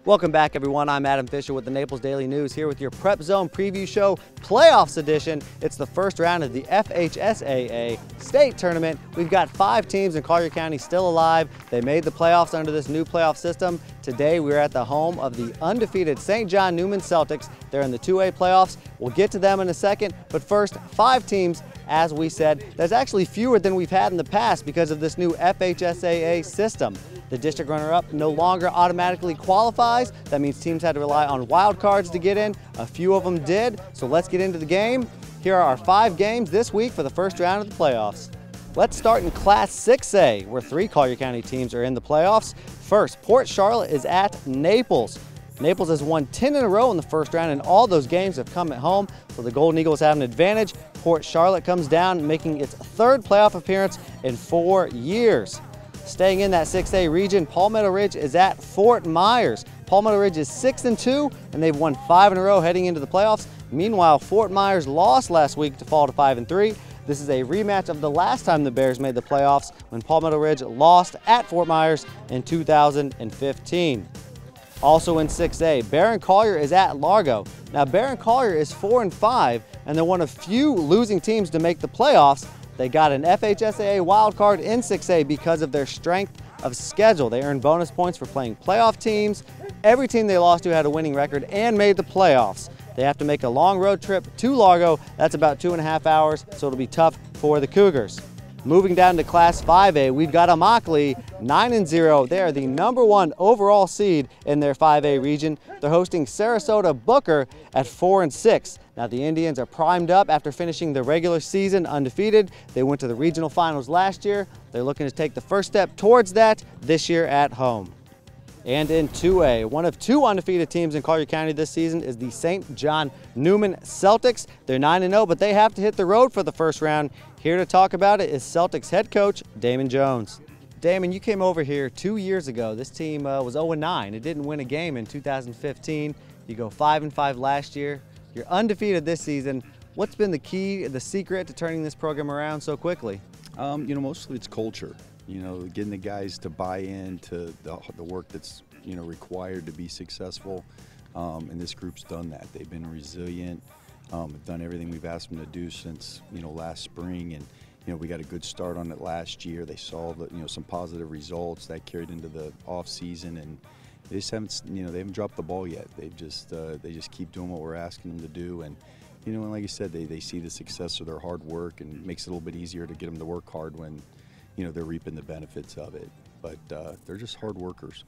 Welcome back, everyone. I'm Adam Fisher with the Naples Daily News here with your Prep Zone Preview Show Playoffs Edition. It's the first round of the FHSAA State Tournament. We've got 5 teams in Collier County still alive. They made the playoffs under this new playoff system. Today, we're at the home of the undefeated St. John Newman Celtics. They're in the 2A playoffs. We'll get to them in a second, but first, 5 teams. As we said, there's actually fewer than we've had in the past because of this new FHSAA system. The district runner-up no longer automatically qualifies. That means teams had to rely on wild cards to get in. A few of them did, so let's get into the game. Here are our 5 games this week for the first round of the playoffs. Let's start in Class 6A, where 3 Collier County teams are in the playoffs. First, Port Charlotte is at Naples. Naples has won 10 in a row in the first round, and all those games have come at home, so the Golden Eagles have an advantage. Port Charlotte comes down, making its 3rd playoff appearance in 4 years. Staying in that 6A region, Palmetto Ridge is at Fort Myers. Palmetto Ridge is 6-2, and they've won 5 in a row heading into the playoffs. Meanwhile, Fort Myers lost last week to fall to 5-3. This is a rematch of the last time the Bears made the playoffs when Palmetto Ridge lost at Fort Myers in 2015. Also in 6A, Barron Collier is at Largo. Now Barron Collier is 4-5, and they're one of few losing teams to make the playoffs. They got an FHSAA wild card in 6A because of their strength of schedule. They earned bonus points for playing playoff teams. Every team they lost to had a winning record and made the playoffs. They have to make a long road trip to Largo. That's about 2.5 hours, so it'll be tough for the Cougars. Moving down to Class 5A, we've got Immokalee, 9-0. They are the #1 overall seed in their 5A region. They're hosting Sarasota Booker at 4-6. Now the Indians are primed up after finishing the regular season undefeated. They went to the regional finals last year. They're looking to take the first step towards that this year at home. And in 2A, one of 2 undefeated teams in Collier County this season is the St. John Newman Celtics. They're 9-0, but they have to hit the road for the first round. Here to talk about it is Celtics head coach Damon Jones. Damon, you came over here 2 years ago. This team was 0-9. It didn't win a game in 2015. You go 5-5 last year. You're undefeated this season. What's been the key, the secret to turning this program around so quickly? Mostly it's culture. Getting the guys to buy into the work that's, required to be successful. And this group's done that. They've been resilient, have done everything we've asked them to do since, last spring. And, we got a good start on it last year. They saw some positive results that carried into the off season, and they just haven't, they haven't dropped the ball yet. They just keep doing what we're asking them to do. And, and like you said, they see the success of their hard work, and it makes it a little bit easier to get them to work hard when, they're reaping the benefits of it. But they're just hard workers.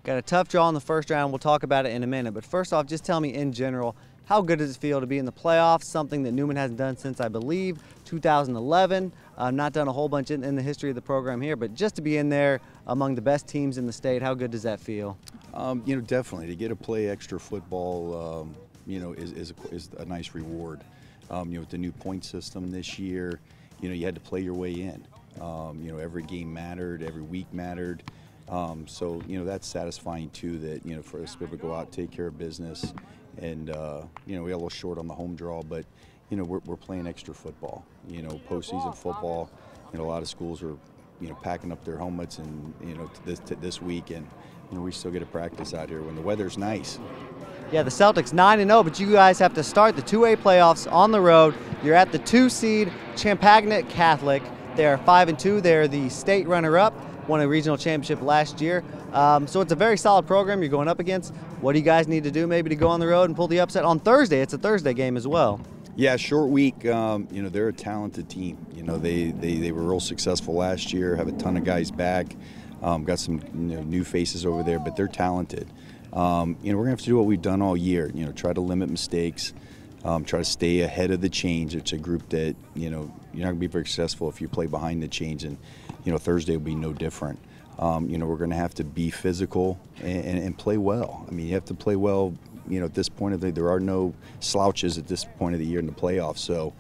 Got a tough draw in the first round. We'll talk about it in a minute. But first off, just tell me in general, how good does it feel to be in the playoffs? Something that Newman hasn't done since, I believe, 2011. Not done a whole bunch in the history of the program here, but just to be in there among the best teams in the state, how good does that feel? Definitely. To get to play extra football, is a nice reward. With the new point system this year, you had to play your way in. Every game mattered, every week mattered. So, that's satisfying too, that, for us to be able to go out, take care of business. And, we got a little short on the home draw, but, we're playing extra football. Postseason football, a lot of schools are, packing up their helmets and, to this week. And, we still get to practice out here when the weather's nice. Yeah, the Celtics 9-0, but you guys have to start the 2A playoffs on the road. You're at the 2 seed Champagnat Catholic. They're 5-2. They're the state runner-up, won a regional championship last year. So it's a very solid program you're going up against. What do you guys need to do maybe to go on the road and pull the upset on Thursday? It's a Thursday game as well. Yeah, short week. They're a talented team. They were real successful last year, have a ton of guys back, got some new faces over there, but they're talented. We're going to have to do what we've done all year, try to limit mistakes, try to stay ahead of the change. It's a group that, you're not going to be very successful if you play behind the change, and, Thursday will be no different. We're going to have to be physical and play well. I mean, you have to play well, at this point of the, there are no slouches at this point of the year in the playoffs. So,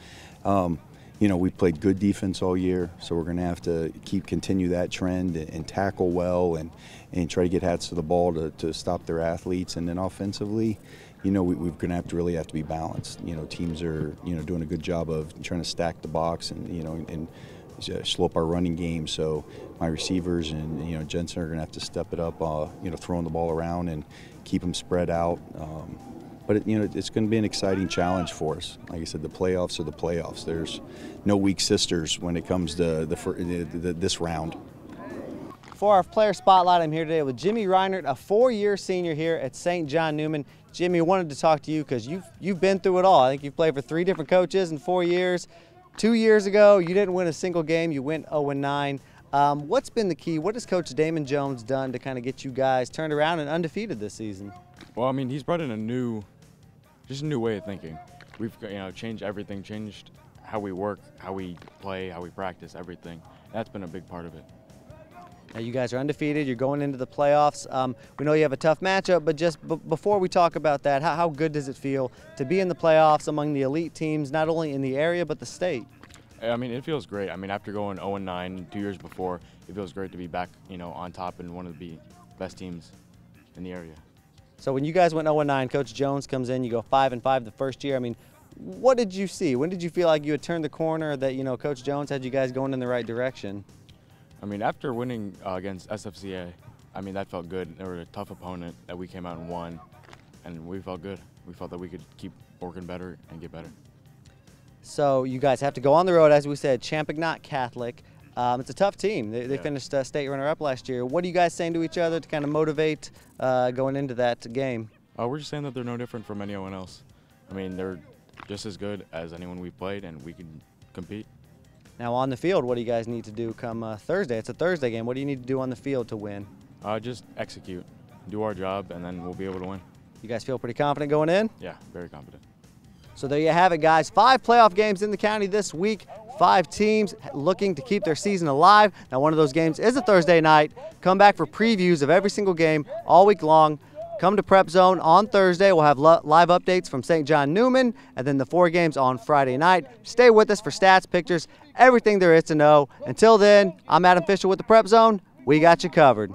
we played good defense all year, so we're going to have to continue that trend and tackle well and try to get hats to the ball to stop their athletes. And then offensively, we're going to really have to be balanced. Teams are, doing a good job of trying to stack the box and slow up our running game. So my receivers and Jensen are going to have to step it up. Throwing the ball around and keep them spread out. But it's going to be an exciting challenge for us. Like I said, the playoffs are the playoffs. There's no weak sisters when it comes to this round. For our player spotlight, I'm here today with Jimmy Reinert, a 4-year senior here at St. John Newman. Jimmy, I wanted to talk to you because you've been through it all. I think you've played for 3 different coaches in 4 years. 2 years ago, you didn't win a single game. You went 0-9. What's been the key? What has Coach Damon Jones done to kind of get you guys turned around and undefeated this season? Well, I mean, he's brought in a new way of thinking. We've changed everything, changed how we work, how we play, how we practice, everything. That's been a big part of it. Now you guys are undefeated. You're going into the playoffs. We know you have a tough matchup, but just before we talk about that, how good does it feel to be in the playoffs among the elite teams, not only in the area but the state? I mean, it feels great. I mean, after going 0-9 2 years before, it feels great to be back, on top and one of the best teams in the area. So when you guys went 0-9, Coach Jones comes in, you go 5-5 the first year. I mean, what did you see? When did you feel like you had turned the corner, that Coach Jones had you guys going in the right direction? I mean, after winning against SFCA, I mean, that felt good. They were a tough opponent that we came out and won, and we felt good. We felt that we could keep working better and get better. So you guys have to go on the road, as we said, Champagnat Catholic. It's a tough team. They finished state runner-up last year. What are you guys saying to each other to kind of motivate going into that game? We're just saying that they're no different from anyone else. I mean, they're just as good as anyone we've played, and we can compete. Now on the field, what do you guys need to do come Thursday? It's a Thursday game. What do you need to do on the field to win? Just execute, do our job, and then we'll be able to win. You guys feel pretty confident going in? Yeah, very confident. So there you have it, guys. 5 playoff games in the county this week. 5 teams looking to keep their season alive. Now one of those games is a Thursday night. Come back for previews of every single game all week long. Come to PrepZone on Thursday. We'll have live updates from St. John Newman, and then the 4 games on Friday night. Stay with us for stats, pictures, everything there is to know. Until then, I'm Adam Fisher with the PrepZone. We got you covered.